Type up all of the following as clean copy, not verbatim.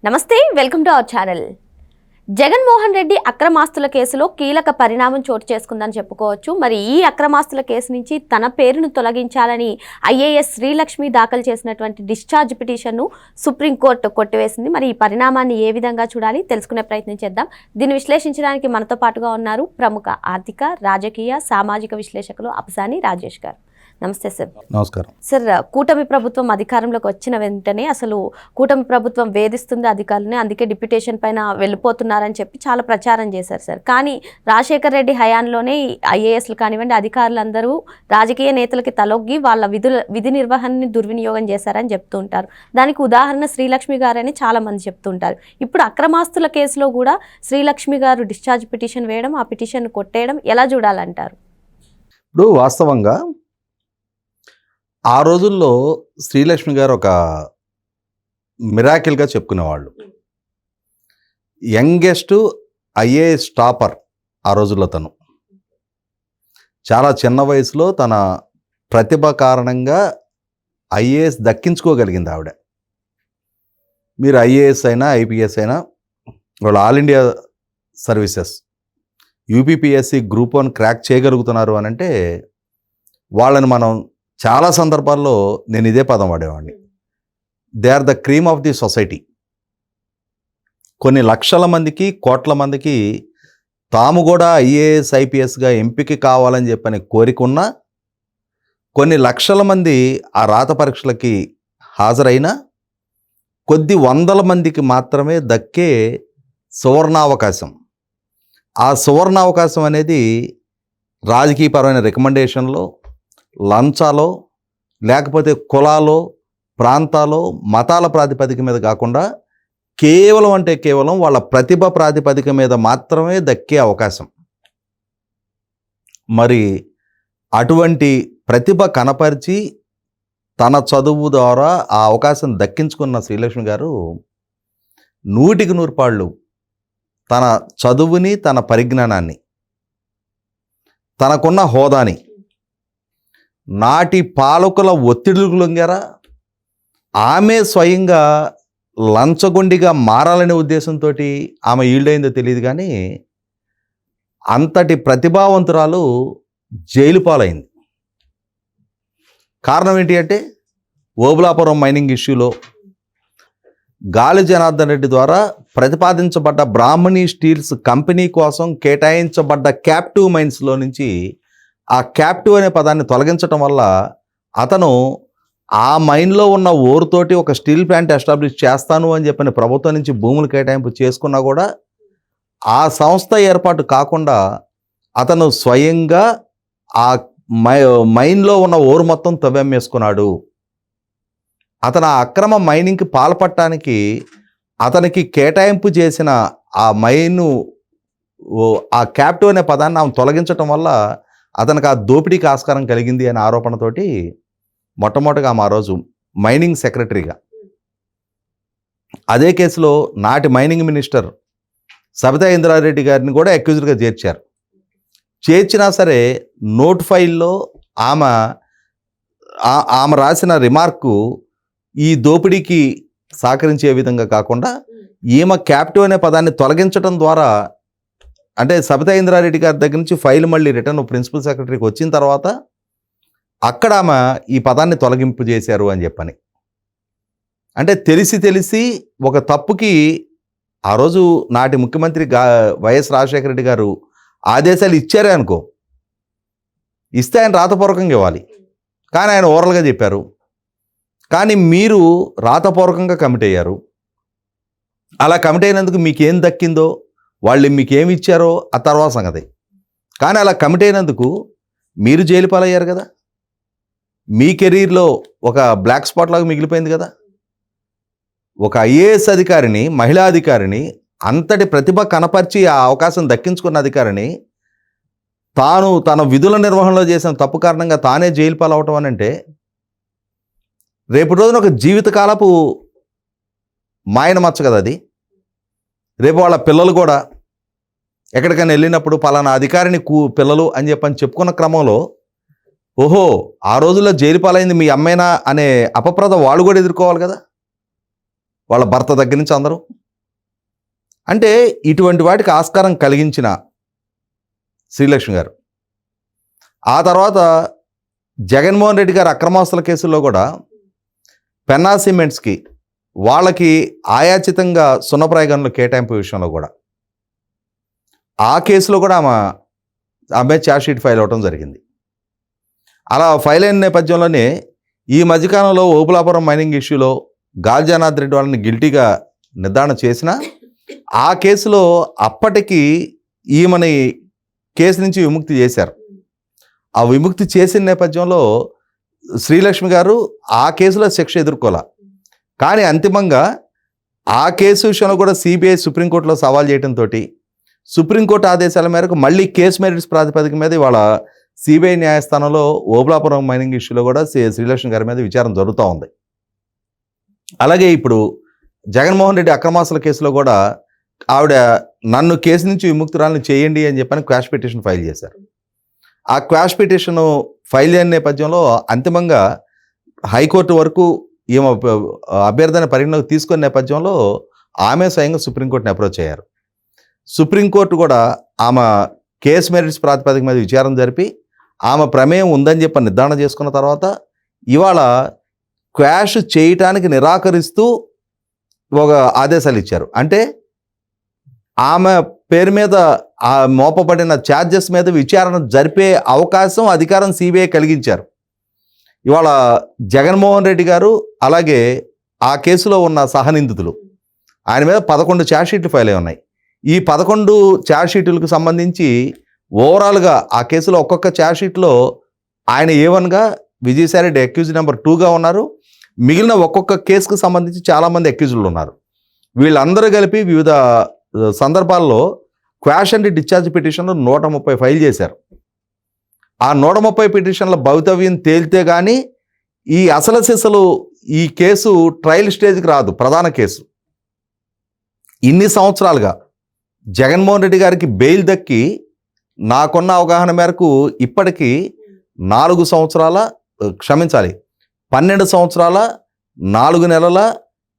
నమస్తే, welcome to our channel. Jaganmohan Reddy అక్రమాస్తుల కేసులో కీలక పరిణామం చోటు చేసుకుందని చెప్పుకోవచ్చు. మరి ఈ అక్రమాస్తుల కేసు నుంచి తన పేరును తొలగించాలని ఐఏఎస్ శ్రీలక్ష్మి దాఖలు చేసినటువంటి డిశ్చార్జ్ పిటిషన్ను సుప్రీంకోర్టు కొట్టివేసింది. మరి ఈ పరిణామాన్ని ఏ విధంగా చూడాలి తెలుసుకునే ప్రయత్నం చేద్దాం. దీన్ని విశ్లేషించడానికి మనతో పాటుగా ఉన్నారు ప్రముఖ ఆర్థిక, రాజకీయ, సామాజిక విశ్లేషకులు అపసాని రాజేష్ గారు. నమస్తే సార్. నమస్కారం సార్, కూటమి ప్రభుత్వం అధికారంలోకి వచ్చిన వెంటనే అసలు కూటమి ప్రభుత్వం వేధిస్తుంది అధికారులని, అందుకే డిప్యూటేషన్ పైన వెళ్ళిపోతున్నారని చెప్పి చాలా ప్రచారం చేశారు సార్. కానీ రాజశేఖర్ రెడ్డి హయాంలోనే ఐఏఎస్లు కానివ్వండి, అధికారులందరూ రాజకీయ నేతలకి తలొగ్గి వాళ్ళ విధి నిర్వహణని దుర్వినియోగం చేశారని చెప్తూ ఉంటారు. దానికి ఉదాహరణ శ్రీలక్ష్మి గారని చాలా మంది చెప్తుంటారు. ఇప్పుడు అక్రమాస్తుల కేసులో కూడా శ్రీలక్ష్మి గారు డిశ్చార్జ్ పిటిషన్ వేయడం, ఆ పిటిషన్ కొట్టేయడం ఎలా చూడాలంటారు? ఇప్పుడు వాస్తవంగా ఆ రోజుల్లో శ్రీలక్ష్మి గారు ఒక మిరాకిల్గా చెప్పుకునేవాళ్ళు. యంగెస్ట్ ఐఏఎస్ టాపర్ ఆ రోజుల్లో. తను చాలా చిన్న వయసులో తన ప్రతిభ కారణంగా ఐఏఎస్ దక్కించుకోగలిగింది ఆవిడ. మీరు ఐఏఎస్ అయినా ఐపీఎస్ అయినా వాళ్ళు all India services UPPSC group 1 crack చేయగలుగుతున్నారు అని అంటే వాళ్ళని మనం చాలా సందర్భాల్లో నేను ఇదే పదం వాడేవాడిని, they are the cream of the society. కొన్ని లక్షల మందికి, కోట్ల మందికి తాము కూడా ఐఏఎస్ ఐపీఎస్గా ఎంపిక కావాలని చెప్పని కోరికున్నా, కొన్ని లక్షల మంది ఆ రాత పరీక్షలకి హాజరైనా కొద్ది వందల మందికి మాత్రమే దక్కే సువర్ణావకాశం. ఆ సువర్ణావకాశం అనేది రాజకీయపరమైన రికమెండేషన్లో, లంచాలో, లేకపోతే కులాలో, ప్రాంతాలో, మతాల ప్రాతిపదిక మీద కాకుండా కేవలం అంటే కేవలం వాళ్ళ ప్రతిభ ప్రాతిపదిక మీద మాత్రమే దక్కే అవకాశం. మరి అటువంటి ప్రతిభ కనపరిచి తన చదువు ద్వారా ఆ అవకాశం దక్కించుకున్న శ్రీలక్ష్మి గారు 100కి 100 పాళ్ళు తన చదువుని, తన పరిజ్ఞానాన్ని, తనకున్న హోదాని నాటి పాలకుల ఒత్తిడులకు లొంగారా, ఆమె స్వయంగా లంచగొండిగా మారాలనే ఉద్దేశంతో ఆమె ఈల్డ్ అయిందో తెలియదు, కానీ అంతటి ప్రతిభావంతురాలు జైలు పాలైంది. కారణం ఏంటి అంటే ఓబులాపురం మైనింగ్ ఇష్యూలో గాలి జనార్దన్ రెడ్డి ద్వారా ప్రతిపాదించబడ్డ బ్రాహ్మణి స్టీల్స్ కంపెనీ కోసం కేటాయించబడ్డ క్యాప్టివ్ మైన్స్లో నుంచి ఆ క్యాప్టివ్ అనే పదాన్ని తొలగించడం వల్ల అతను ఆ మైన్లో ఉన్న ఓరుతోటి ఒక స్టీల్ ప్లాంట్ ఎస్టాబ్లిష్ చేస్తాను అని చెప్పిన ప్రభుత్వం నుంచి భూములు కేటాయింపు చేసుకున్నా కూడా ఆ సంస్థ ఏర్పాటు కాకుండా అతను స్వయంగా ఆ మైన్లో ఉన్న ఓరు మొత్తం తవ్వేసుకున్నాడు. అతను ఆ అక్రమ మైనింగ్కి పాల్పడటానికి అతనికి కేటాయింపు చేసిన ఆ మైను, ఆ క్యాప్టివ్ అనే పదాన్ని ఆమె తొలగించడం వల్ల అతనికి ఆ దోపిడీకి ఆస్కారం కలిగింది అనే ఆరోపణతోటి మొట్టమొదటిగా ఆమె ఆ రోజు మైనింగ్ సెక్రటరీగా, అదే కేసులో నాటి మైనింగ్ మినిస్టర్ సబితా ఇంద్రారెడ్డి గారిని కూడా అక్యూజ్డ్గా చేర్చారు. చేర్చినా సరే నోట్ ఫైల్లో ఆమె రాసిన రిమార్కు ఈ దోపిడీకి సహకరించే విధంగా కాకుండా ఈమె క్యాప్టివ్ అనే పదాన్ని తొలగించడం ద్వారా, అంటే సబితా ఇంద్రారెడ్డి గారి దగ్గర నుంచి ఫైల్ మళ్ళీ రిటర్న్ ప్రిన్సిపల్ సెక్రటరీకి వచ్చిన తర్వాత అక్కడ ఆమె ఈ పదాన్ని తొలగింపు చేశారు అని చెప్పని, అంటే తెలిసి ఒక తప్పుకి ఆ రోజు నాటి ముఖ్యమంత్రి వైఎస్ రాజశేఖర రెడ్డి గారు ఆదేశాలు ఇచ్చారే అనుకో, ఇస్తే ఆయన రాతపూర్వకంగా ఇవ్వాలి, కానీ ఆయన ఓరల్గా చెప్పారు. కానీ మీరు రాతపూర్వకంగా కమిట్ అయ్యారు. అలా కమిట్ అయినందుకు మీకేం దక్కిందో, వాళ్ళు మీకు ఏమి ఇచ్చారో ఆ తర్వాత సంగతి. కానీ అలా కమిట్ అయినందుకు మీరు జైలు పాలయ్యారు కదా, మీ కెరీర్లో ఒక బ్లాక్ స్పాట్ లాగా మిగిలిపోయింది కదా. ఒక ఐఏఎస్ అధికారిని, మహిళా అధికారిని, అంతటి ప్రతిభ కనపరిచి ఆ అవకాశం దక్కించుకున్న అధికారిని తాను తన విధుల నిర్వహణలో చేసిన తప్పు కారణంగా తానే జైలు పాలవటం అని అంటే రేపు రోజున ఒక జీవితకాలపు మాయన మచ్చ కదా అది. రేపు వాళ్ళ పిల్లలు కూడా ఎక్కడికైనా వెళ్ళినప్పుడు పలానా అధికారిని పిల్లలు అని చెప్పుకున్న క్రమంలో ఓహో ఆ రోజుల్లో జైలు పాలైంది మీ అమ్మైనా అనే అపప్రద వాళ్ళు కూడా ఎదుర్కోవాలి కదా. వాళ్ళ భర్త దగ్గర నుంచి అందరూ. అంటే ఇటువంటి వాటికి ఆస్కారం కలిగించిన శ్రీలక్ష్మి గారు. ఆ తర్వాత జగన్మోహన్ రెడ్డి గారు అక్రమాస్తుల కేసుల్లో కూడా పెన్నా సిమెంట్స్కి వాళ్ళకి ఆయాచితంగా సున్నప్రాయ గనుల కేటాయింపు విషయంలో కూడా ఆ కేసులో కూడా ఆమె ఛార్జ్షీట్ ఫైల్ అవ్వడం జరిగింది. అలా ఫైల్ అయిన నేపథ్యంలోనే ఈ మధ్యకాలంలో ఓపులాపురం మైనింగ్ ఇష్యూలో గాల్జానాథ్ రెడ్డి వాళ్ళని గిల్టీగా నిర్ధారణ చేసిన ఆ కేసులో అప్పటికి ఈమెని కేసు నుంచి విముక్తి చేశారు. ఆ విముక్తి చేసిన నేపథ్యంలో శ్రీలక్ష్మి గారు ఆ కేసులో శిక్ష ఎదుర్కోలే. కానీ అంతిమంగా ఆ కేసు విషయంలో కూడా సిబిఐ సుప్రీంకోర్టులో సవాల్ చేయడంతో సుప్రీంకోర్టు ఆదేశాల మేరకు మళ్ళీ కేసు మెరిట్స్ ప్రాతిపదిక మీద ఇవాళ సిబిఐ న్యాయస్థానంలో ఓబులాపురం మైనింగ్ ఇష్యూలో కూడా శ్రీలక్ష్మి గారి మీద విచారణ జరుగుతూ ఉంది. అలాగే ఇప్పుడు జగన్మోహన్ రెడ్డి అక్రమాస్తుల కేసులో కూడా ఆవిడ నన్ను కేసు నుంచి విముక్తురాలను చేయండి అని చెప్పని క్వాష్ పిటిషన్ ఫైల్ చేశారు. ఆ క్వాష్ పిటిషన్ ఫైల్ అయిన నేపథ్యంలో అంతిమంగా హైకోర్టు వరకు ఈమె అభ్యర్థన పరిగణలోకి తీసుకునే నేపథ్యంలో ఆమె స్వయంగా సుప్రీంకోర్టుని అప్రోచ్ అయ్యారు. సుప్రీంకోర్టు కూడా ఆమె కేసు మెరిట్స్ ప్రాతిపదిక మీద విచారణ జరిపి ఆమె ప్రమేయం ఉందని చెప్పి నిర్ధారణ చేసుకున్న తర్వాత ఇవాళ క్వాష్ చేయటానికి నిరాకరిస్తూ ఒక ఆదేశాలు ఇచ్చారు. అంటే ఆమె పేరు మీద ఆ మోపబడిన ఛార్జెస్ మీద విచారణ జరిపే అవకాశం అధికారం సిబిఐ కలిగించారు. ఇవాళ జగన్మోహన్ రెడ్డి గారు అలాగే ఆ కేసులో ఉన్న సహనిందితులు ఆయన మీద 11 ఛార్జ్షీట్లు ఫైల్ అయి ఉన్నాయి. ఈ 11 ఛార్జ్షీట్లకు సంబంధించి ఓవరాల్గా ఆ కేసులో ఒక్కొక్క ఛార్జ్షీట్లో ఆయన A1గా, విజయసాయిరెడ్డి అక్యూజ్ నెంబర్ 2గా ఉన్నారు. మిగిలిన ఒక్కొక్క కేసుకు సంబంధించి చాలామంది అక్యూజులు ఉన్నారు. వీళ్ళందరూ కలిపి వివిధ సందర్భాల్లో క్వాష్ అండ్ డిశ్చార్జ్ పిటిషన్లు 130 ఫైల్ చేశారు. ఆ 130 పిటిషన్ల భవితవ్యం తేలితే కానీ ఈ అసలు సిసలు ఈ కేసు ట్రయల్ స్టేజ్కి రాదు. ప్రధాన కేసు ఇన్ని సంవత్సరాలుగా జగన్మోహన్ రెడ్డి గారికి బెయిల్ దక్కి నాకున్న అవగాహన మేరకు ఇప్పటికీ 12 సంవత్సరాల 4 నెలల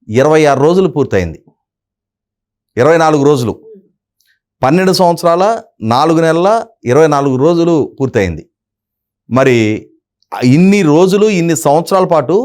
26 రోజులు పూర్తయింది. 24 రోజులు, 12 సంవత్సరాల 4 నెలల 24 రోజులు పూర్తయింది. మరి ఇన్ని రోజులు ఇన్ని సంవత్సరాల పాటు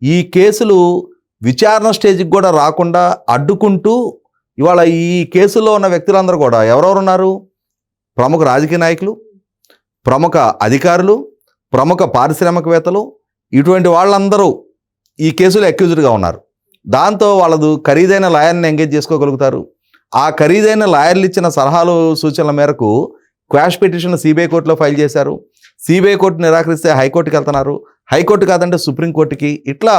ఈ కేసులు విచారణ స్టేజ్కి కూడా రాకుండా అడ్డుకుంటూ ఇవాళ ఈ కేసులో ఉన్న వ్యక్తులందరూ కూడా ఎవరెవరు ఉన్నారు? ప్రముఖ రాజకీయ నాయకులు, ప్రముఖ అధికారులు, ప్రముఖ పారిశ్రామికవేత్తలు, ఇటువంటి వాళ్ళందరూ ఈ కేసులో అక్యూజ్డ్గా ఉన్నారు. దాంతో వాళ్ళదు ఖరీదైన లాయర్ని ఎంగేజ్ చేసుకోగలుగుతారు. ఆ ఖరీదైన లాయర్లు ఇచ్చిన సలహాలు సూచనల మేరకు క్వాష్ పిటిషన్ సిబిఐ కోర్టులో ఫైల్ చేశారు. సిబిఐ కోర్టు నిరాకరిస్తే హైకోర్టుకి వెళ్తున్నారు. హైకోర్టు కాదంటే సుప్రీంకోర్టుకి. ఇట్లా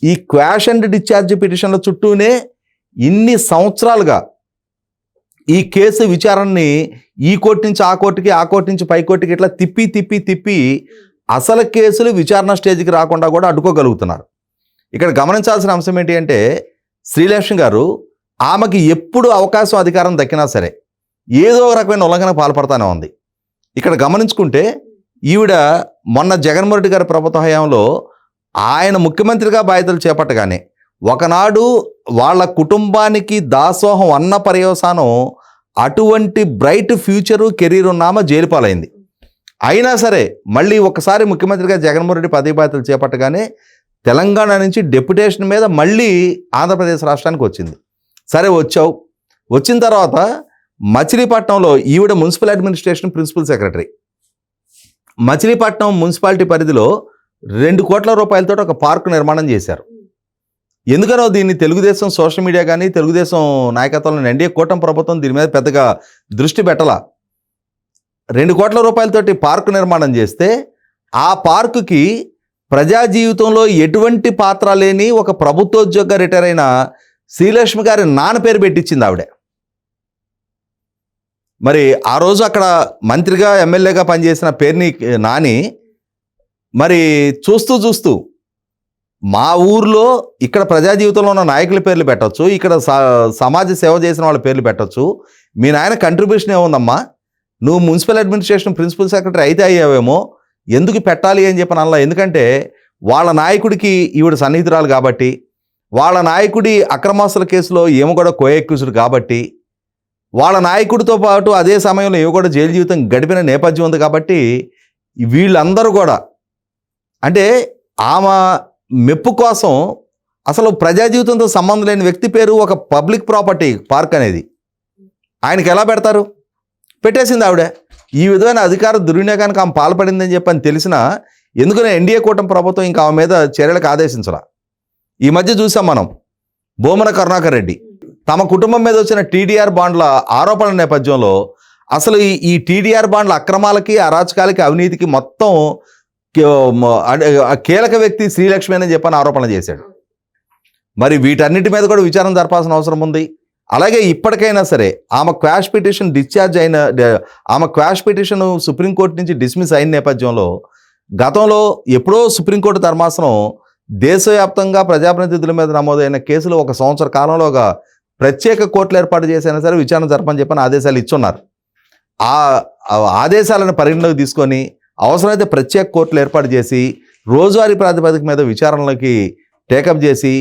ఈ క్వాష్ అండ్ డిశ్చార్జ్ పిటిషన్ల చుట్టూనే ఇన్ని సంవత్సరాలుగా ఈ కేసు విచారణని ఈ కోర్టు నుంచి ఆ కోర్టుకి, ఆ కోర్టు నుంచి పై కోర్టుకి ఇట్లా తిప్పి అసలు కేసులు విచారణ స్టేజ్కి రాకుండా కూడా అడ్డుకోగలుగుతున్నారు. ఇక్కడ గమనించాల్సిన అంశం ఏంటి అంటే శ్రీలక్ష్మి గారు ఆమెకి ఎప్పుడు అవకాశం అధికారం దక్కినా సరే ఏదో ఒక రకమైన ఉల్లంఘనకు పాల్పడతానే ఉంది. ఇక్కడ గమనించుకుంటే ఈవిడ మొన్న జగన్మోహన్ రెడ్డి గారి ప్రభుత్వ హయాంలో ఆయన ముఖ్యమంత్రిగా బాధ్యతలు చేపట్టగానే ఒకనాడు వాళ్ళ కుటుంబానికి దాసోహం అన్న పర్యవసానం అటువంటి బ్రైట్ ఫ్యూచరు కెరీర్ ఉన్నామ జైలు పాలైంది. అయినా సరే మళ్ళీ ఒకసారి ముఖ్యమంత్రిగా జగన్మోహన్ రెడ్డి పదవి బాధ్యతలు చేపట్టగానే తెలంగాణ నుంచి డెప్యుటేషన్ మీద మళ్ళీ ఆంధ్రప్రదేశ్ రాష్ట్రానికి వచ్చింది. సరే వచ్చిన తర్వాత మచిలీపట్నంలో ఈవిడ municipal administration principal secretary. Machilipatnam municipality పరిధిలో 2 కోట్ల రూపాయలతో ఒక పార్కు నిర్మాణం చేశారు. ఎందుకనో దీన్ని తెలుగుదేశం సోషల్ మీడియా కానీ తెలుగుదేశం నాయకత్వంలో ఎన్డీఏ కూటమి ప్రభుత్వం దీని మీద పెద్దగా దృష్టి పెట్టలా. 2 కోట్ల రూపాయలతోటి పార్కు నిర్మాణం చేస్తే ఆ పార్కుకి ప్రజా జీవితంలో ఎటువంటి పాత్ర లేని ఒక ప్రభుత్వోద్యోగ రిటైర్ అయిన శ్రీలక్ష్మి గారి నాన్న పేరు పెట్టించింది ఆవిడ. మరి ఆ రోజు అక్కడ మంత్రిగా ఎమ్మెల్యేగా పనిచేసిన పేరుని నాని మరి చూస్తూ మా ఊర్లో ఇక్కడ ప్రజా జీవితంలో ఉన్న నాయకుల పేర్లు పెట్టచ్చు, ఇక్కడ సమాజ సేవ చేసిన వాళ్ళ పేర్లు పెట్టచ్చు, మీ నాయన కంట్రిబ్యూషన్ ఏముందమ్మా, నువ్వు మున్సిపల్ అడ్మినిస్ట్రేషన్ ప్రిన్సిపల్ సెక్రటరీ అయితే అయ్యావేమో, ఎందుకు పెట్టాలి అని చెప్పని అలా. ఎందుకంటే వాళ్ళ నాయకుడికి ఈవిడ సన్నిహితురాలు కాబట్టి వాళ్ళ నాయకుడి అక్రమాస్తుల కేసులో ఏమో కూడా కోయెక్యూజ్డ్ కాబట్టి, వాళ్ళ నాయకుడితో పాటు అదే సమయంలో ఏమో కూడా జైలు జీవితం గడిపిన నేపథ్యం ఉంది కాబట్టి వీళ్ళందరూ కూడా అంటే ఆమె మెప్పు కోసం అసలు ప్రజా జీవితంతో సంబంధం లేని వ్యక్తి పేరు ఒక పబ్లిక్ ప్రాపర్టీ పార్క్ అనేది ఆయనకి ఎలా పెడతారు? పెట్టేసింది ఆవిడ. ఈ విధమైన అధికార దుర్వినియోగానికి ఆమె పాల్పడిందని చెప్పని తెలిసినా ఎందుకనే ఎన్డీఏ కూటమి ప్రభుత్వం ఇంకా ఆమె మీద చర్యలకు ఆదేశించాల. ఈ మధ్య చూసాం మనం భూమన కరుణాకర్ రెడ్డి తమ కుటుంబం మీద వచ్చిన టీడీఆర్ బాండ్ల ఆరోపణల నేపథ్యంలో అసలు ఈ టీడీఆర్ బాండ్ల అక్రమాలకి, అరాచకాలకి, అవినీతికి మొత్తం కీలక వ్యక్తి శ్రీలక్ష్మి అని చెప్పని ఆరోపణ చేశాడు. మరి వీటన్నిటి మీద కూడా విచారణ జరపాల్సిన అవసరం ఉంది. అలాగే ఇప్పటికైనా సరే ఆమె క్వాష్ పిటిషన్ ఆమె క్వాష్ పిటిషన్ సుప్రీంకోర్టు నుంచి డిస్మిస్ అయిన నేపథ్యంలో గతంలో ఎప్పుడో సుప్రీంకోర్టు ధర్మాసనం దేశవ్యాప్తంగా ప్రజాప్రతినిధుల మీద నమోదైన కేసులు 1 సంవత్సర కాలంలో ఒక ప్రత్యేక కోర్టులు ఏర్పాటు చేసైనా సరే విచారణ జరపని చెప్పని ఆదేశాలు ఇచ్చున్నారు. ఆ ఆదేశాలను పరిగణలోకి తీసుకొని అవసరమైతే ప్రత్యేక కోర్టులు ఏర్పాటు చేసి రోజువారీ ప్రాతిపదిక మీద విచారణలకి టేకప్ చేసి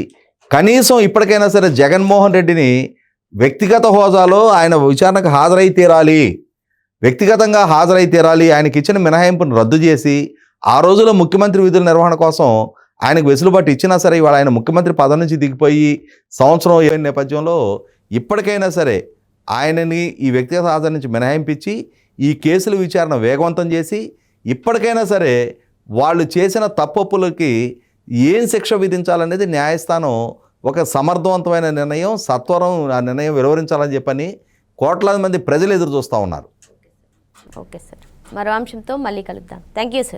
కనీసం ఇప్పటికైనా సరే జగన్మోహన్ రెడ్డిని వ్యక్తిగత హోదాలో ఆయన విచారణకు హాజరై తీరాలి, వ్యక్తిగతంగా హాజరై తీరాలి, ఆయనకి ఇచ్చిన మినహాయింపును రద్దు చేసి ఆ రోజులో ముఖ్యమంత్రి విధుల నిర్వహణ కోసం ఆయనకు వెసులుబాటు ఇచ్చినా సరే ఇవాళ ఆయన ముఖ్యమంత్రి పదవి నుంచి దిగిపోయి సంవత్సరం అయిన నేపథ్యంలో ఇప్పటికైనా సరే ఆయనని ఈ వ్యక్తిగత హాజరు నుంచి మినహాయింపించి ఈ కేసుల విచారణ వేగవంతం చేసి ఇప్పటికైనా సరే వాళ్ళు చేసిన తప్పొప్పులకి ఏం శిక్ష విధించాలనేది న్యాయస్థానం ఒక సమర్థవంతమైన నిర్ణయం, సత్వరం ఆ నిర్ణయం వెలువరించాలని చెప్పని కోట్లాది మంది ప్రజలు ఎదురు చూస్తూ ఉన్నారు. ఓకే సార్, మరో అంశంతో మళ్ళీ కలుద్దాం. Thank you sir.